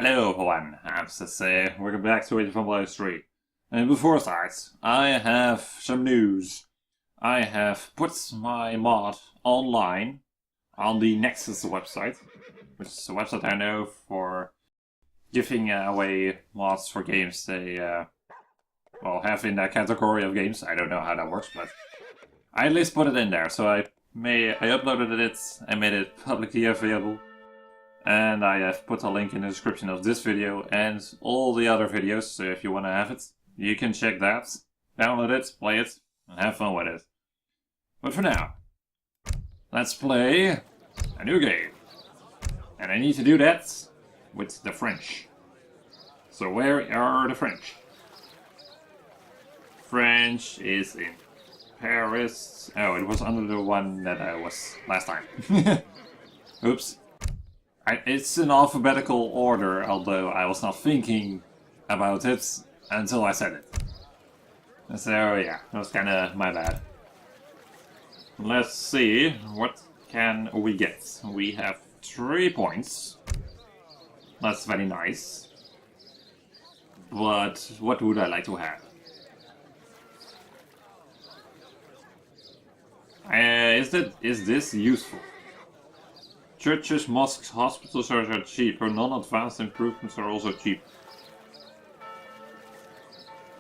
Hello everyone, I'm Sase. Welcome back to AOE3. And before I start, I have some news. I have put my mod online on the Nexus website, which is a website I know for giving away mods for games they have in that category of games. I don't know how that works, but I at least put it in there. So I uploaded it, I made it publicly available. And I have put a link in the description of this video and all the other videos, so if you want to have it, you can check that, download it, play it, and have fun with it. But for now, let's play a new game. And I need to do that with the French. So where are the French? French is in Paris. Oh, it was under the one that I was last time. Oops. It's in alphabetical order, although I was not thinking about it until I said it. So yeah, that was kinda my bad. Let's see, what can we get? We have 3 points. That's very nice. But what would I like to have? Is this useful? Churches, mosques, hospitals are cheaper. Non-advanced improvements are also cheap.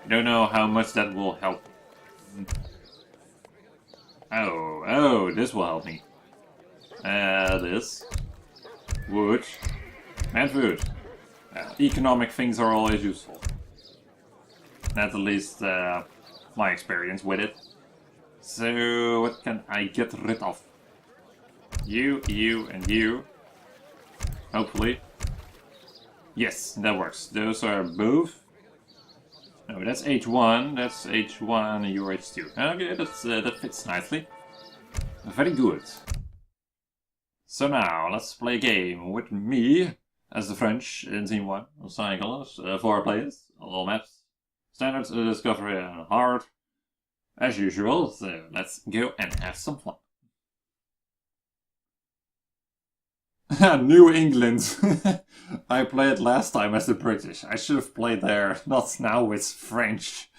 I don't know how much that will help. Oh, this will help me. This. Wood. And food. Economic things are always useful. That's at least my experience with it. So, what can I get rid of? You, and you. Hopefully. Yes, that works. Those are both. No, that's H1, that's H1, and you're H2. Okay, that fits nicely. Very good. So now, let's play a game with me, as the French, in Team 1, of Cycles, 4 players, all maps. Standard, Discovery, and Hard, as usual, so let's go and have some fun. New England. I played last time as the British. I should have played there, not now with French.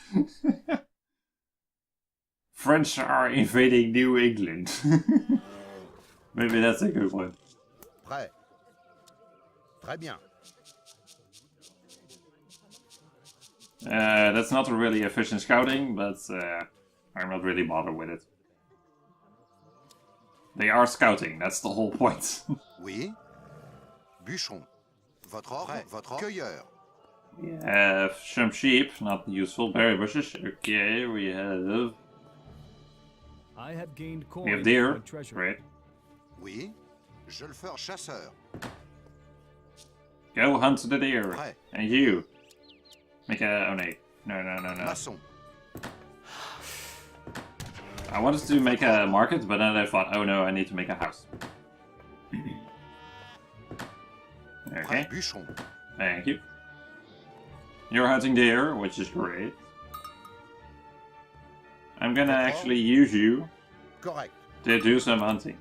French are invading New England. Maybe that's a good one. Prêt. Très bien. That's not really efficient scouting, but I'm not really bothered with it. They are scouting, that's the whole point. Oui. Bûcheron. Votre ordre, votre cueilleur. We have some sheep, not useful. Berry bushes, okay. We have gained coin. We have deer, great. Oui. Je le fais chasseur. Go hunt the deer. Prêt. And you. Make a... oh no. No. Maçon. I wanted to make a market, but then I thought, oh no, I need to make a house. Okay. Bûcheron. Thank you. You're hunting deer, which is great. I'm gonna actually use you Correct. to do some hunting.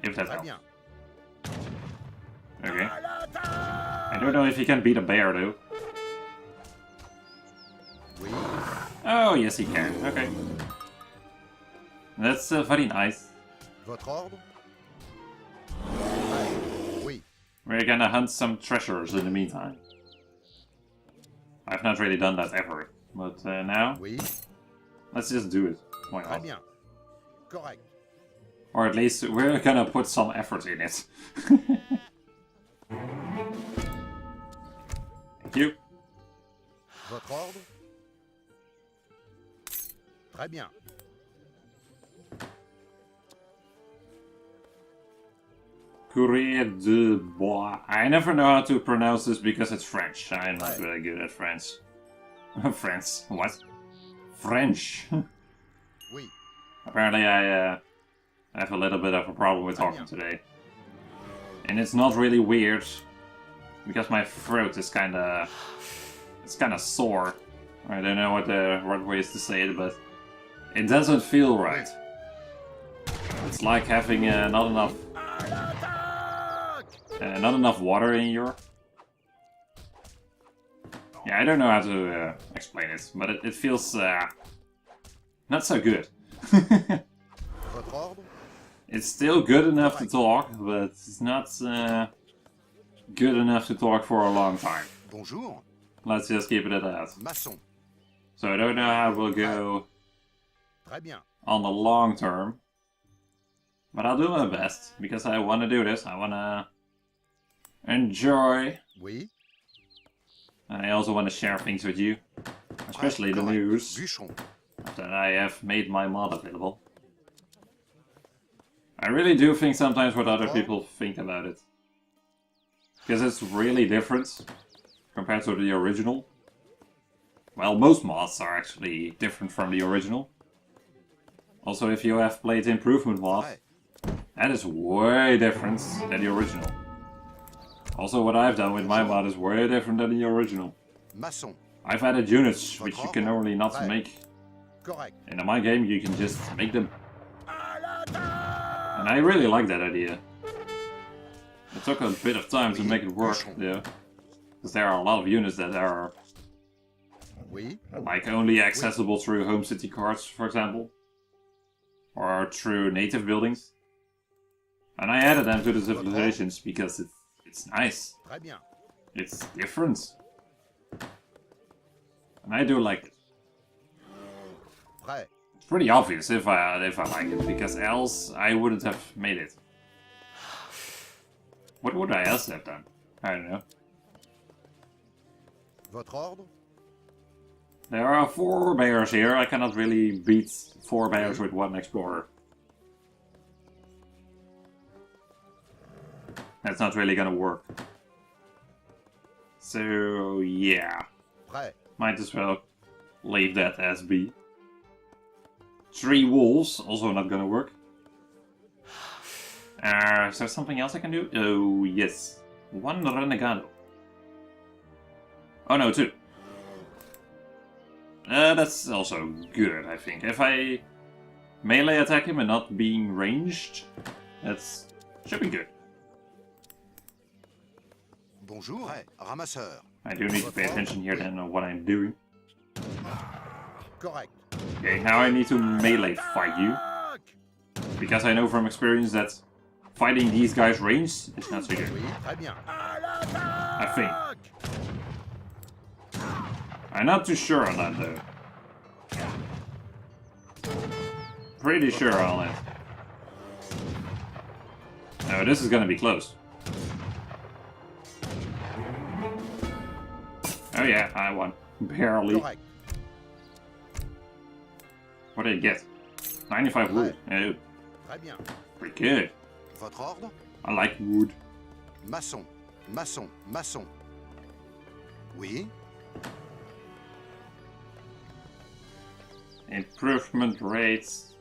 If that Très helps. bien. Okay. I don't know if you can beat a bear though. Oui. Oh, yes he can. Okay. That's very nice. Votre ordre. Oui. We're gonna hunt some treasures in the meantime. I've not really done that ever, but now, Oui. let's just do it. Why Très not? bien. Correct. Or at least we're gonna put some effort in it. Thank you. Votre ordre. Très bien. Courrier de Bois. I never know how to pronounce this because it's French. I'm not really good at French. French. What? French. Oui. Apparently I have a little bit of a problem with talking today. And it's not really weird, because my throat is kinda sore. I don't know what the right way is to say it, but it doesn't feel right. It's like having not enough water in your Yeah, I don't know how to explain it, but it feels not so good. Votre ordre? It's still good enough to talk, but it's not good enough to talk for a long time. Bonjour. Let's just keep it at that. Maçon. So I don't know how it will go Très bien. on the long term. But I'll do my best, because I want to do this. I want to enjoy. Oui. And I also want to share things with you. Especially the Correct. news Bûcheron. that I have made my mod available. I really do think sometimes what other people think about it. Because it's really different compared to the original. Well, most mods are actually different from the original. Also, if you have played the improvement mod, Prêt. that is way different than the original. Also, what I've done with my mod is way different than the original. Maçon. I've added units which you can normally not make. Correct. In my game, you can just make them. And I really like that idea. It took a bit of time to make it work, though. Because there are a lot of units that are Oui. like only accessible through home city cards, for example. Or through native buildings. And I added them to the civilizations because it's nice. Très bien. It's different. And I do like it. Prêt. It's pretty obvious if I like it, because else I wouldn't have made it. What would I else have done? I don't know. Votre ordre? There are 4 bears here. I cannot really beat 4 bears with 1 explorer. That's not really gonna work. So yeah, Prêt. might as well leave that as be. 3 wolves, also not gonna work. Is there something else I can do? Oh yes, 1 renegado. Oh no, 2. That's also good, I think. If I melee attack him and not being ranged, that's should be good. Bonjour. Prêt. Ramasseur. I do need to pay attention here then on what I'm doing. Correct. Okay, now I need to melee fight you. Because I know from experience that fighting these guys ranged is not so good. Oui. Très bien. I think. I'm not too sure on that though. Pretty sure on it. No, this is gonna be close. Oh yeah, I won. Barely. Correct. What did I get? 95 wood. Oh, Très bien. pretty good. Votre ordre? I like wood. Maçon. Maçon. Maçon. Oui. Improvement rates.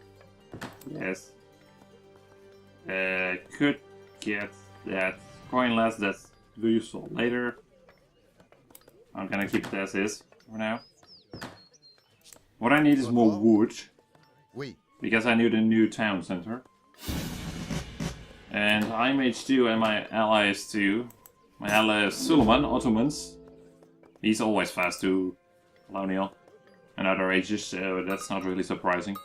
Yes. Could get that coin less, that's useful later. I'm gonna keep it as is for now. What I need is more wood, Oui. because I need a new town center. And I'm H2 and my ally is 2. My ally is Suleiman, Ottomans. He's always fast to colonial and other ages, so that's not really surprising.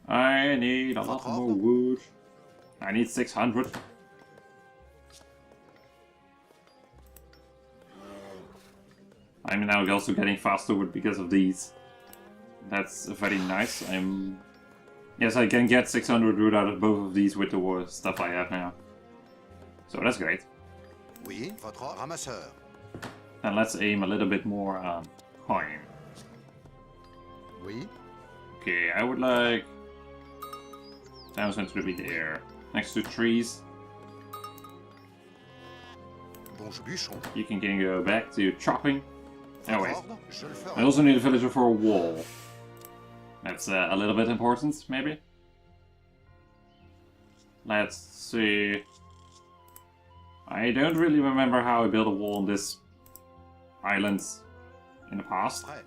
I need a lot more wood. I need 600. I'm now also getting faster wood because of these. That's very nice. Yes, I can get 600 wood out of both of these with the stuff I have now. So that's great. Oui. Votre ordre? Ramasseur. And let's aim a little bit more on coin. Oui. Okay, I would like town center to be there, next to trees. Bonjour, bûcheron. You can go back to chopping. Oh Votre wait, ordre? Je le ferai. I also need a villager for a wall. That's a little bit important, maybe. Let's see. I don't really remember how I built a wall on this island in the past. Prêt.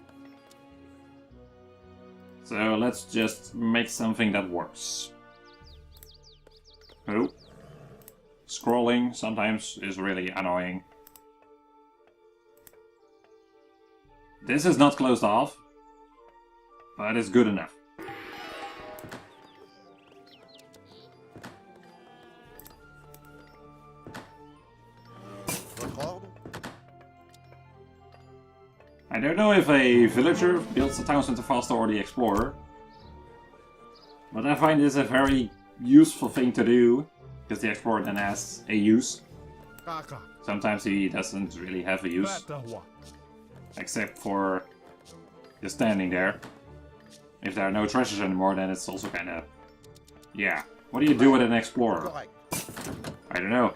So let's just make something that works. Oh. Scrolling sometimes is really annoying. This is not closed off, but it's good enough. Votre ordre? I don't know if a villager builds the town center faster or the explorer, but I find this a very useful thing to do, because the explorer then has a use. Sometimes he doesn't really have a use, except for just standing there. If there are no treasures anymore, then it's also kind of... Yeah, what do you do with an explorer? Correct. I don't know.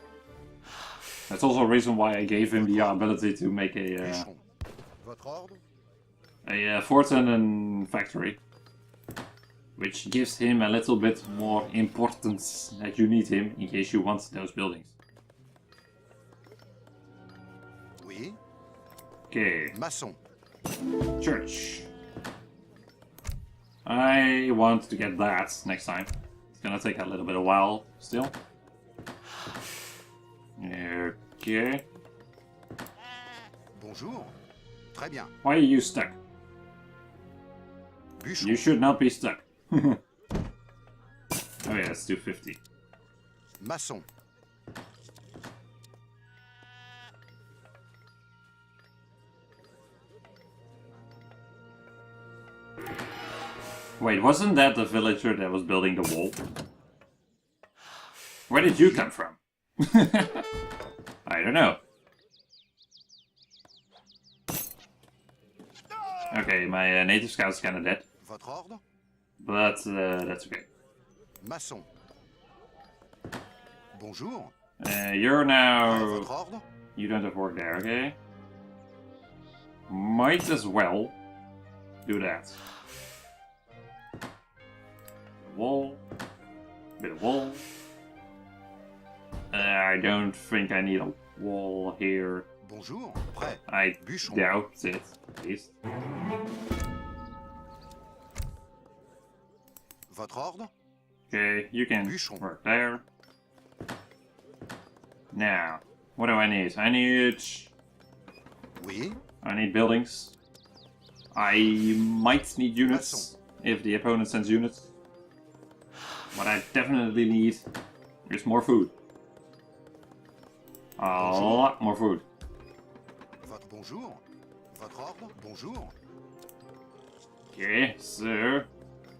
That's also a reason why I gave him the ability to make a Bûcheron. Votre ordre? fortune and factory, which gives him a little bit more importance that you need him in case you want those buildings. Oui. Okay, Maçon. church. I want to get that next time. It's gonna take a little bit of while still. Okay. Bonjour. Très bien. Why are you stuck? Bûcheron. You should not be stuck. Oh yeah, let's do 50. Maçon. Wait, wasn't that the villager that was building the wall? Where did you come from? I don't know. Okay, my native scout's kinda dead, Votre ordre? but that's okay. Maçon. Bonjour. You're now... Votre ordre? You don't have work there, okay? Might as well do that. Wall. Bit of wall. I don't think I need a wall here. Bonjour. Prêt. I Bûcheron. doubt it, at least. Votre ordre? Okay, you can Bûcheron. work there. Now, what do I need? I need Oui. buildings. I might need units if the opponent sends units. What I definitely need is more food. A lot more food. Votre bonjour. Votre ordre? Bonjour. Okay, so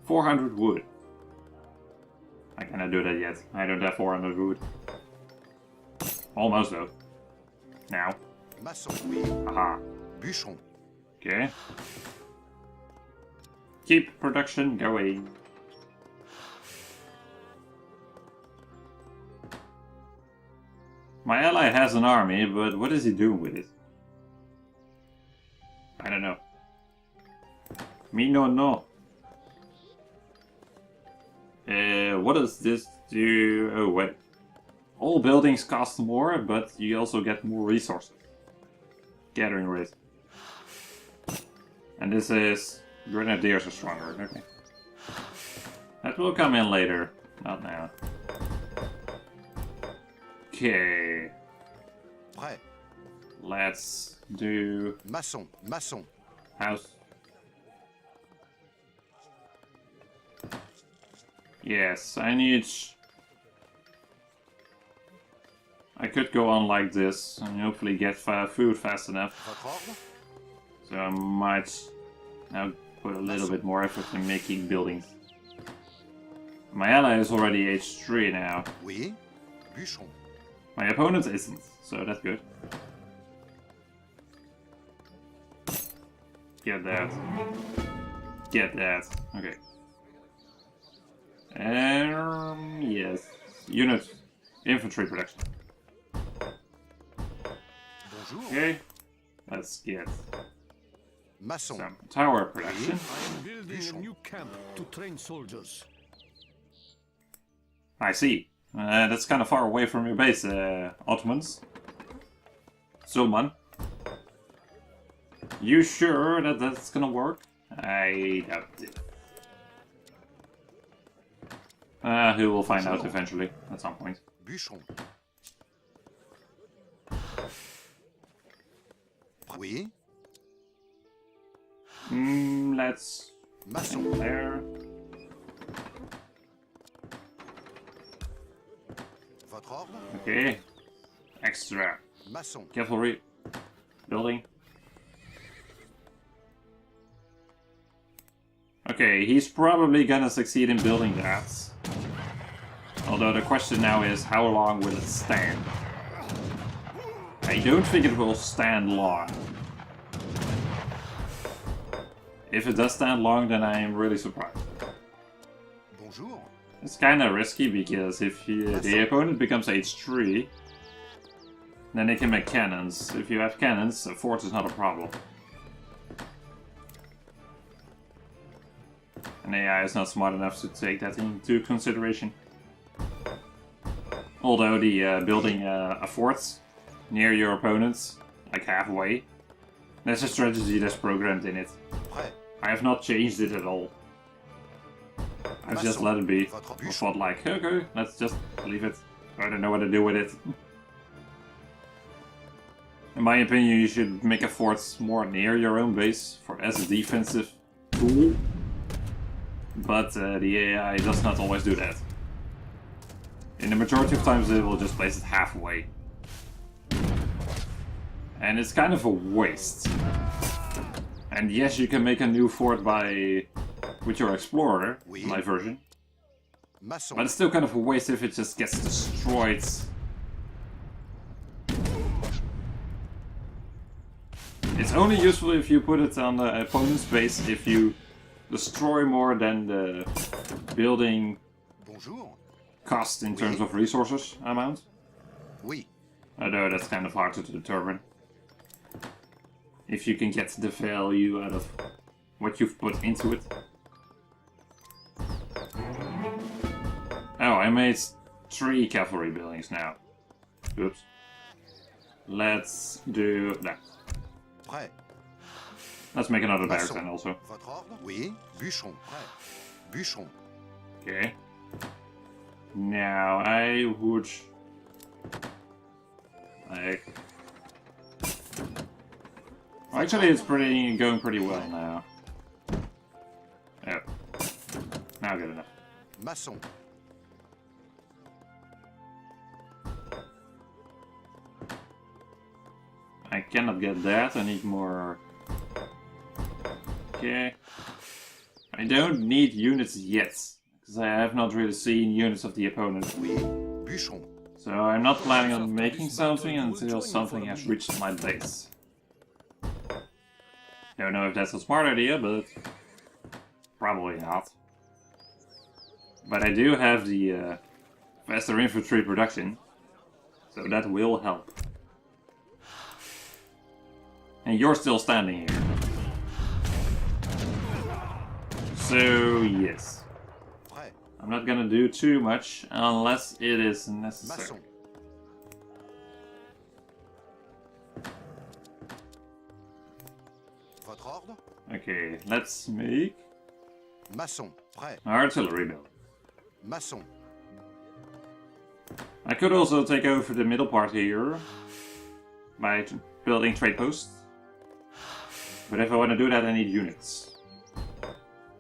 400 wood. I cannot do that yet. I don't have 400 wood. Almost though. Now. Maçon. Oui. Aha. Bûcheron. Okay. Keep production going. My ally has an army, but what is he doing with it? I don't know. Me no. What does this do? Oh wait. All buildings cost more, but you also get more resources. Gathering rate. And this is... Grenadiers are stronger, okay. That will come in later, not now. Okay. Prêt. Let's do... Maçon. Maçon. house. Yes, I need... I could go on like this and hopefully get food fast enough. Votre ordre? So I might now put a little bit more effort in making buildings. My ally is already age 3 now. Oui. Bûcheron. My opponent isn't, so that's good. Get that. Get that. Okay. Yes. Unit. Infantry production. Bonjour. Okay. Let's get Maçon. some tower production. I am building a new camp to train soldiers. I see. That's kind of far away from your base, Ottomans. Sulman. You sure that that's gonna work? I doubt it. He will find out eventually, at some point. Bûcheron. Oui. Let's Maçon. there. Votre ordre? Okay. Extra. Maçon. Cavalry. Building. Okay, he's probably gonna succeed in building that. Although the question now is, how long will it stand? I don't think it will stand long. If it does stand long, then I am really surprised. Bonjour. It's kinda risky, because if the opponent becomes H3, then they can make cannons. If you have cannons, a fort is not a problem. And AI is not smart enough to take that into consideration. Although the building a fort near your opponents, like halfway, there's a strategy that's programmed in it. Prêt. I have not changed it at all. I've just let it be. I thought like, okay, let's just leave it. I don't know what to do with it. In my opinion, you should make a fort more near your own base as a defensive tool. But the AI does not always do that. In the majority of times it will just place it halfway. And it's kind of a waste. And yes, you can make a new fort with your explorer, my version. Maçon. But it's still kind of a waste if it just gets destroyed. It's only useful if you put it on the opponent's base if you destroy more than the building Bonjour. cost in terms of resources amount. Oui. Although that's kind of hard to determine. If you can get the value out of what you've put into it. Oh, I made 3 cavalry buildings now. Oops. Let's do that. Prêt. Let's make another barrack Maçon. then also. Votre ordre? Oui. Bûcheron. Prêt. Bûcheron. Okay. Now I would like. Well, actually, it's going pretty well now. Oh, now good enough. Maçon. I cannot get that. I need more. Okay. I don't need units yet, because I have not really seen units of the opponent. Oui. Bûcheron. So I'm not planning on making something until something has reached my base. Don't know if that's a smart idea, but probably not. But I do have the faster infantry production, so that will help. And you're still standing here. So, yes. Prêt. I'm not gonna do too much unless it is necessary. Maçon. Votre ordre? Okay, let's make Maçon. Prêt. artillery building. Maçon. I could also take over the middle part here by building trade posts. But if I want to do that, I need units.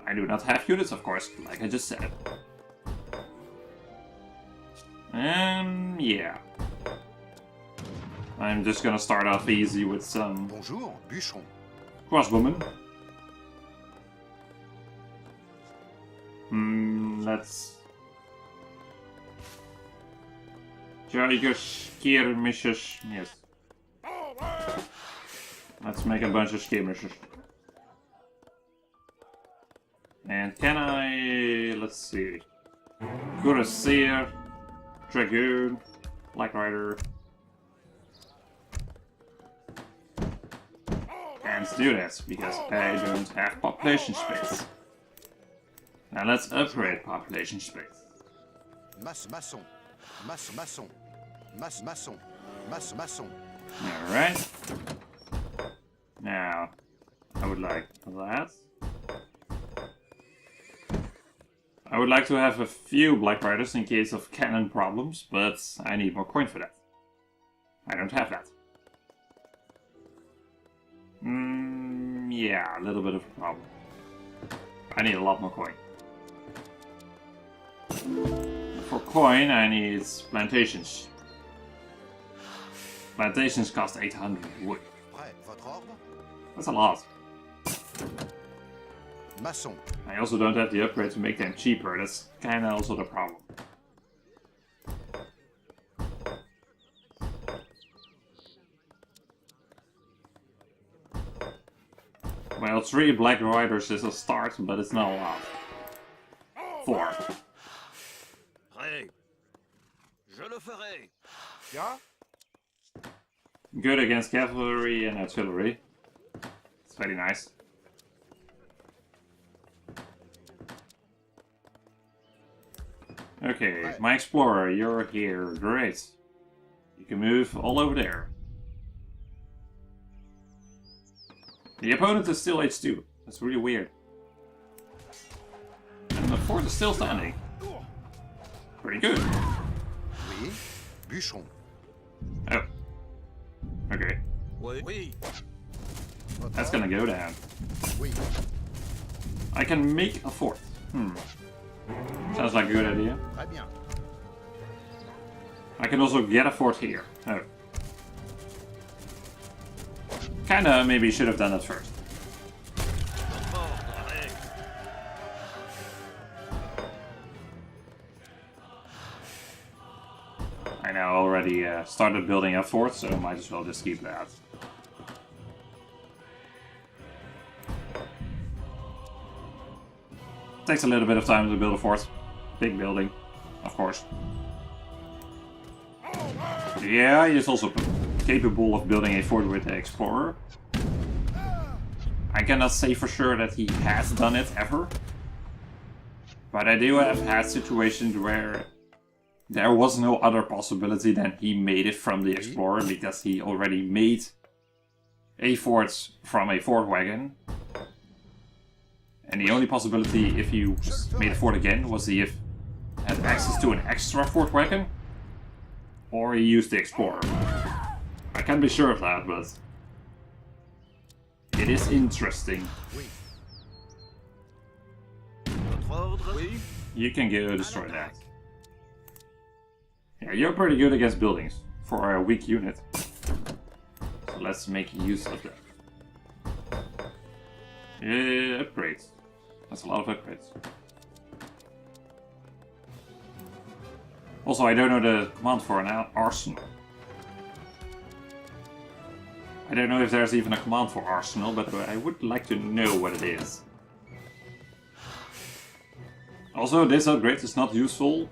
I do not have units, of course, like I just said. Yeah. I'm just gonna start off easy with some Bonjour. Bûcheron. crossbowmen. Let's... Jaeger skirmishes, yes. Let's make a bunch of skirmishes. And can I... let's see... Cuirassier, Dragoon, Black Rider... And let's do this, because I don't have population space. Now let's upgrade population space. Maçon. Maçon. Maçon. Maçon. Alright. Now, I would like that. I would like to have a few Black Riders in case of cannon problems, but I need more coin for that. I don't have that. Yeah, a little bit of a problem. I need a lot more coin. For coin, I need plantations. Plantations cost 800 wood. Prêt, votre ordre? That's a lot. Maçon. I also don't have the upgrade to make them cheaper. That's kinda also the problem. Well, 3 black riders is a start, but it's not a lot. 4. Prêt. Je le ferai. Ja? Good against cavalry and artillery. It's very nice. Okay, my explorer, you're here. Great. You can move all over there. The opponent is still H2. That's really weird. And the fort is still standing. Pretty good. Oui. Bûcheron. Oh. Okay. Oui. Oui. Votre That's ordre? gonna go down. Oui. I can make a fort. Sounds like a good idea. Très bien. I can also get a fort here. Oh. Kinda maybe should have done that first. I now already started building a fort, so might as well just keep that. Takes a little bit of time to build a fort. Big building, of course. Yeah, he is also capable of building a fort with the Explorer. I cannot say for sure that he has done it ever. But I do have had situations where there was no other possibility than he made it from the Explorer because he already made a fort from a fort wagon. And the only possibility if you made a fort again was he had access to an extra fort wagon or he used the Explorer. I can't be sure of that, but it is interesting. Oui. Votre ordre? Oui. You can go destroy that. Yeah, you're pretty good against buildings for a weak unit. So let's make use of that. Yeah, upgrades. That's a lot of upgrades. Also, I don't know the command for an arsenal. I don't know if there's even a command for arsenal, but I would like to know what it is. Also, this upgrade is not useful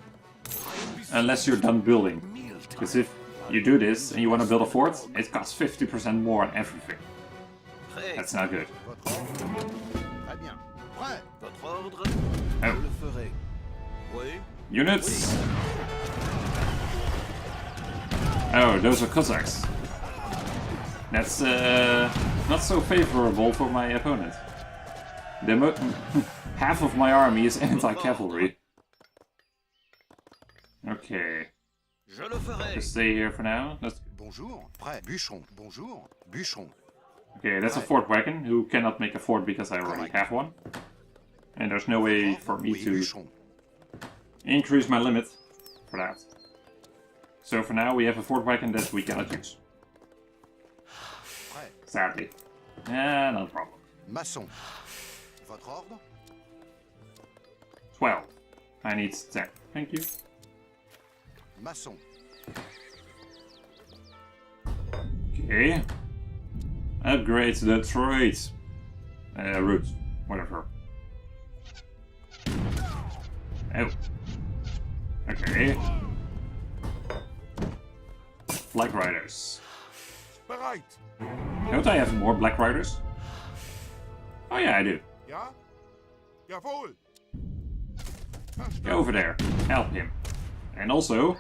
unless you're done building. Because if you do this and you want to build a fort, it costs 50% more on everything. That's not good. Votre ordre? Très bien. Prêt. Votre ordre? Oh. Je le ferai. Oui. Units! Oh, those are Cossacks. That's not so favorable for my opponent. Half of my army is anti-cavalry. Okay. Je le ferai. Just stay here for now. Bonjour. Prêt. Bûcheron. Bonjour. Bûcheron. Okay, that's a fort wagon who cannot make a fort because I already have one. And there's no way for me Oui, to bûcheron. increase my limit for that. So for now we have a fort wagon that we cannot use. Prêt. Sadly. Yeah, not a problem. Maçon. Votre ordre? 12. I need 10. Thank you. Maçon. Okay. Upgrade the trade. Route. Whatever. Oh. Okay. Black Riders. Bereit. Don't I have more Black Riders? Oh yeah, I do. Ja? Jawohl. Go over there. Help him. And also...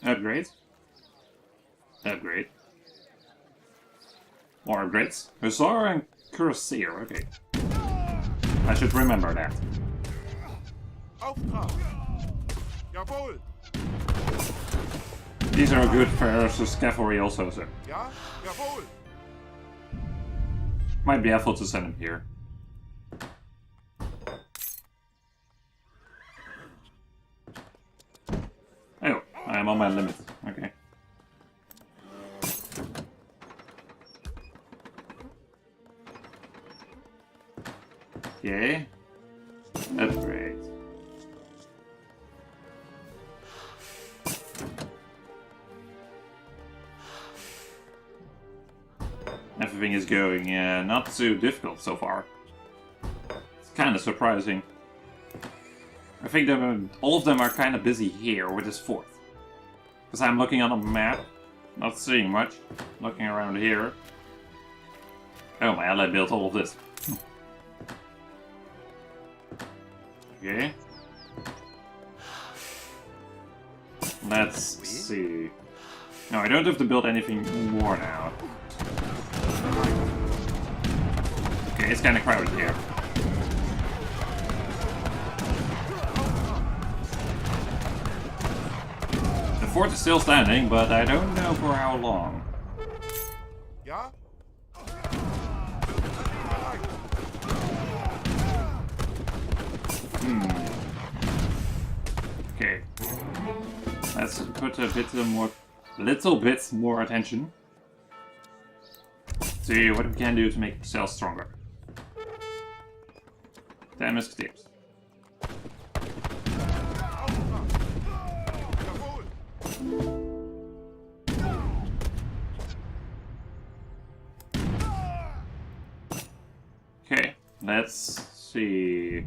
upgrade. Upgrade. More upgrades. Hussar and Cuirassier, okay. I should remember that. Auftrag. Jawohl. These are good versus cavalry also, so Ja? Jawohl. might be helpful to send them here. I'm on my limit. Okay. Okay. Upgrade. Everything is going not too difficult so far. It's kind of surprising. I think all of them are kind of busy here with this fort. Because I'm looking on a map, not seeing much. Looking around here. Oh, my ally built all of this. Okay. Let's see. No, I don't have to build anything more now. Okay, it's kind of crowded here. The fort is still standing, but I don't know for how long. Ja? Okay. Let's put a little bit more attention. See what we can do to make cells stronger. Damage tips. Jawohl! Okay, let's see.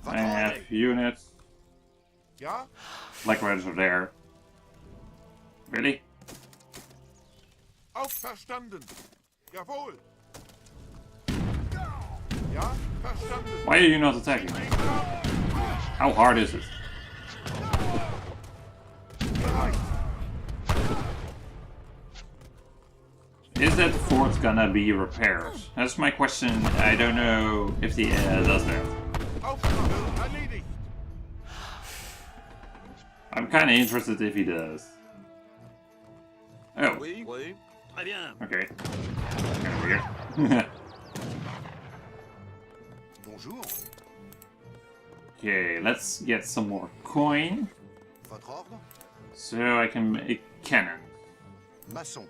I have units. Ja? Black riders are there. Really? Auf verstanden! Jawohl! Ja? Verstanden! Why are you not attacking? How hard is it? Bereit! Is that fort gonna be repaired? That's my question. I don't know if the does that. Aufgabe erledigt! I'm kinda interested if he does. Oh, Oui, oui. Très bien. okay. Kinda weird. Bonjour. Okay, let's get some more coin. Votre ordre? So I can make cannon. Maçon.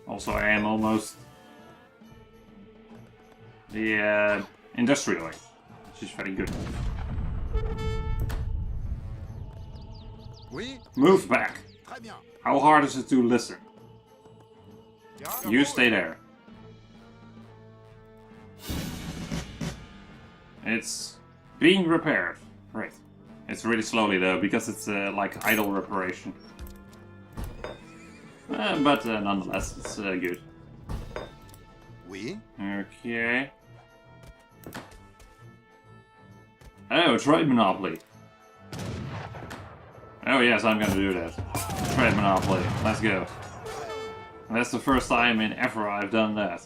Also, I am almost the industrialist, which is very good. Oui? Move back. Très bien. How hard is it to listen? Ja? You Jawohl! stay there. It's being repaired. Right. It's really slowly though, because it's like idle reparation. But nonetheless, it's good. Oui? Okay. Oh, trade monopoly. Oh yes, I'm gonna do that. Trade monopoly. Let's go. That's the first time in ever I've done that.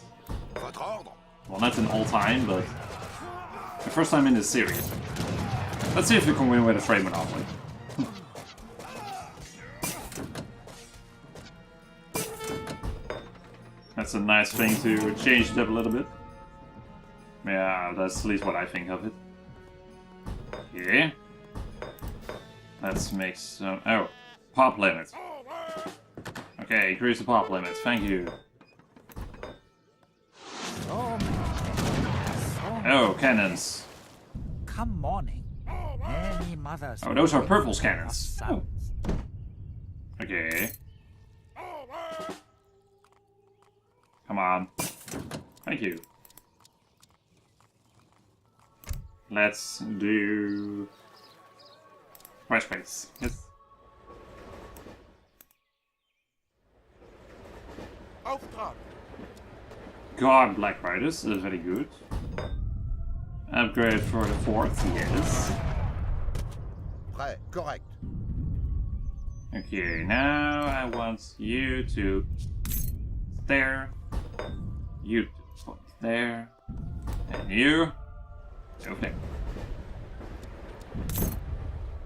Votre ordre? Well, not in all time, but the first time in this series. Let's see if we can win with a trade monopoly. That's a nice thing to change it up a little bit. Yeah, that's at least what I think of it. Yeah. Let's make some... Oh, pop limit. Okay, increase the pop limit. Thank you. Oh, cannons. Come morning. Many mothers. Oh, those are purple wait for cannons. their Oh. sons. Okay. Come on. Thank you. Let's do... White space. Yes. Auftrag! God, Black Riders is very good. Upgrade for the fourth, yes. Prêt. Correct. Okay, now I want you to there, you to put there, and you over there.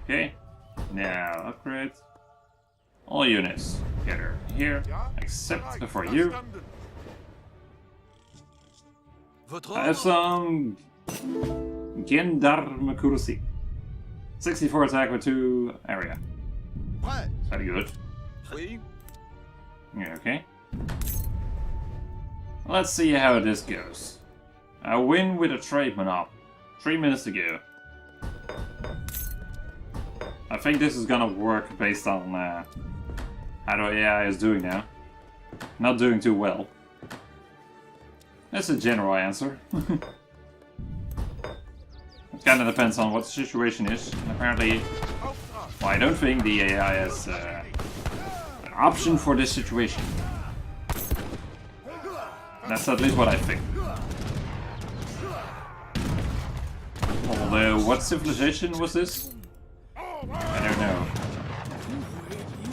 Okay, now upgrade all units together here, Ja? except Bereit! for you. Verstanden! Votre I have ordre? some gendarme kursi. 64 attack with 2 area. Prêt. Very good. Oui. Yeah, okay. Let's see how this goes. I win with a trade monop. 3 minutes to go. I think this is gonna work based on how the AI is doing now. Not doing too well. That's a general answer. It kinda depends on what the situation is. Apparently, well, I don't think the AI has an option for this situation. That's at least what I think. Although, what civilization was this? I don't know.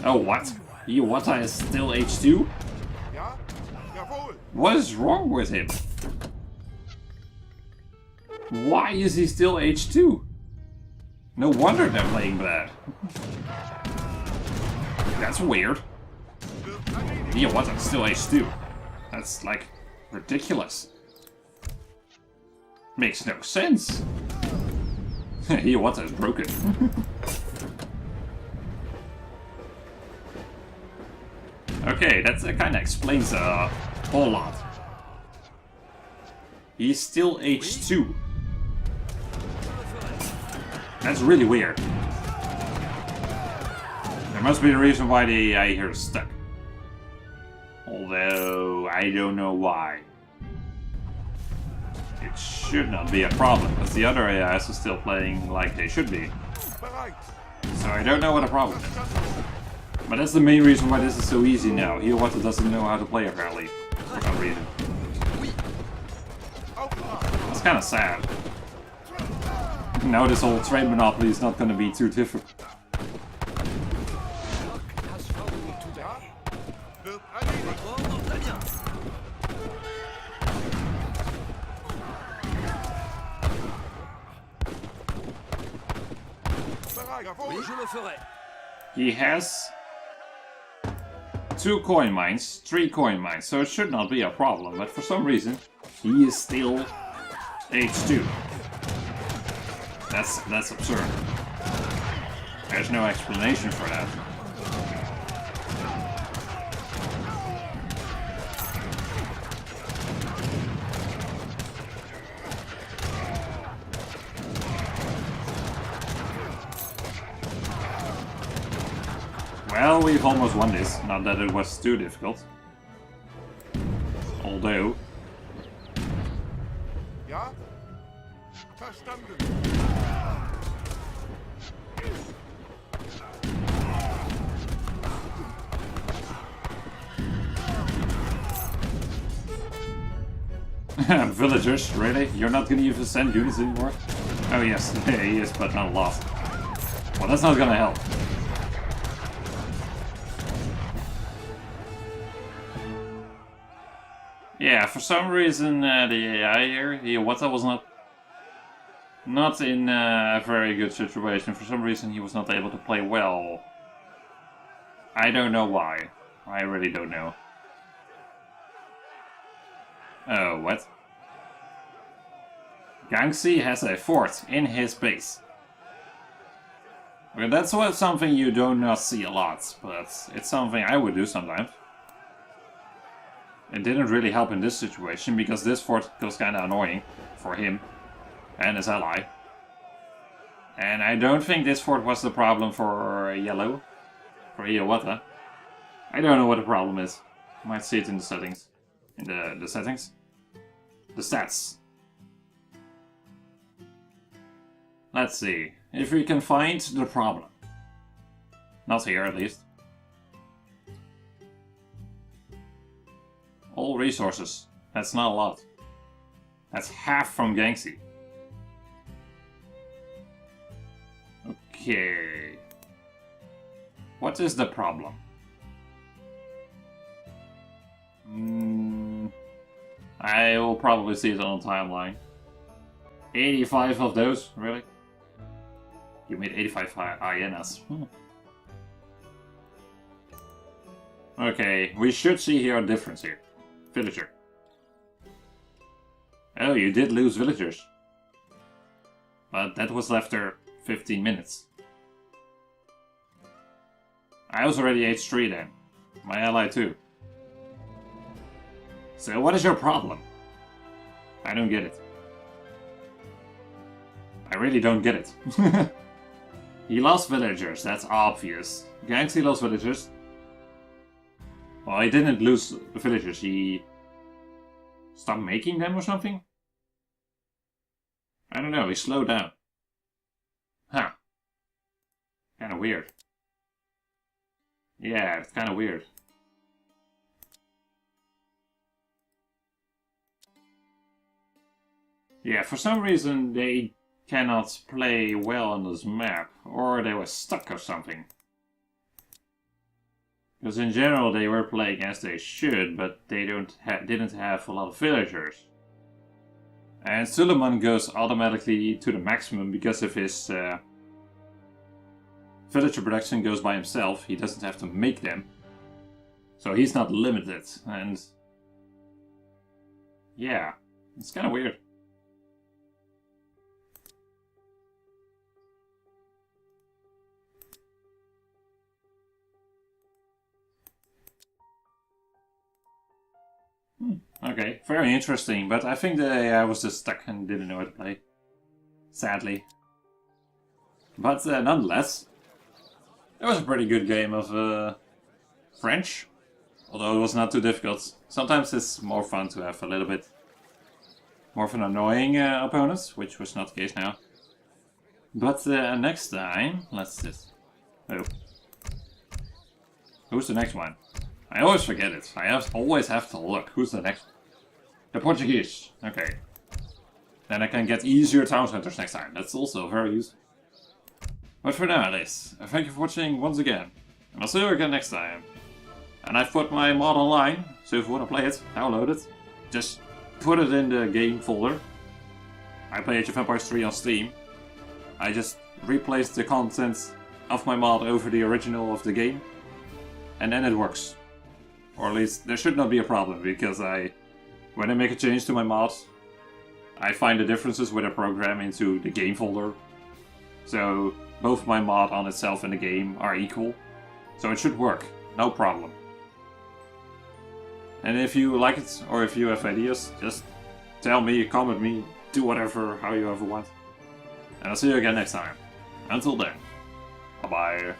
Oh, what? Iwata is still H2? Ja? Jawohl. What is wrong with him? Why is he still H2? No wonder they're playing bad. That's weird. Iwata's still H2. That's like ridiculous. Makes no sense. Iwata is broken. Okay, that kind of explains a whole lot. He's still H2. That's really weird. There must be a reason why the AI here is stuck. Although, I don't know why. It should not be a problem, because the other AIs are still playing like they should be. Bereit. So I don't know what the problem is. But that's the main reason why this is so easy now. Hiawatha doesn't know how to play apparently, for some reason. Auftrag. That's kind of sad. Now this whole trade monopoly is not going to be too difficult. Ja? Wird erledigt. Ordre, très bien. Bereit. Jawohl. Oui, je le ferai. He has 2 coin mines, 3 coin mines, so it should not be a problem. But for some reason, he is still H2. That's absurd. There's no explanation for that. Well, we've almost won this, not that it was too difficult. Although... Ja? Verstanden. Villagers, really? You're not gonna even send units anymore? Oh yes, he is, but not a lot. Well, that's not gonna help. Yeah, for some reason the AI here, Hiawatha was not in a very good situation. For some reason he was not able to play well. I don't know why. I really don't know. Oh, what? Gangxi has a fort in his base. Okay, that's something you do not see a lot, but it's something I would do sometimes. It didn't really help in this situation, because this fort was kinda annoying for him and his ally. And I don't think this fort was the problem for Yellow, for Hiawatha. I don't know what the problem is. You might see it in the settings. In the settings? The stats. Let's see if we can find the problem. Not here, at least. All resources. That's not a lot. That's half from Gangxi. Okay. What is the problem? I will probably see it on the timeline. 85 of those, really? You made 85 hyenas. Okay, we should see here a difference here. Villager. Oh, you did lose villagers. But that was after 15 minutes. I was already H3 then. My ally too. So what is your problem? I don't get it. I really don't get it. He lost villagers, that's obvious. Gangs, he lost villagers. Well, he didn't lose villagers, he stopped making them or something? I don't know, he slowed down. Huh. Kinda weird. Yeah, it's kinda weird. Yeah, for some reason they cannot play well on this map, or they were stuck or something. Because in general they were playing as they should, but they didn't have a lot of villagers. And Suleiman goes automatically to the maximum because of his villager production goes by himself. He doesn't have to make them. So he's not limited, and yeah, it's kind of weird. Okay, very interesting, but I think that I was just stuck and didn't know how to play. Sadly. But nonetheless, it was a pretty good game of French. Although it was not too difficult. Sometimes it's more fun to have a little bit more of an annoying opponent, which was not the case now. But next time, let's just... Oh. Who's the next one? I always forget it. I always have to look. Who's the next? The Portuguese. Okay. Then I can get easier town centers next time. That's also very useful. But for now, Liz, thank you for watching once again. And I'll see you again next time. And I've put my mod online, so if you want to play it, download it. Just put it in the game folder. I play Age of Empires 3 on Steam. I just replaced the content of my mod over the original of the game. And then it works. Or at least there should not be a problem, because when I make a change to my mod, I find the differences with a program into the game folder. So both my mod on itself and the game are equal. So it should work, no problem. And if you like it, or if you have ideas, just tell me, comment me, do whatever, how you ever want. And I'll see you again next time. Until then, bye bye.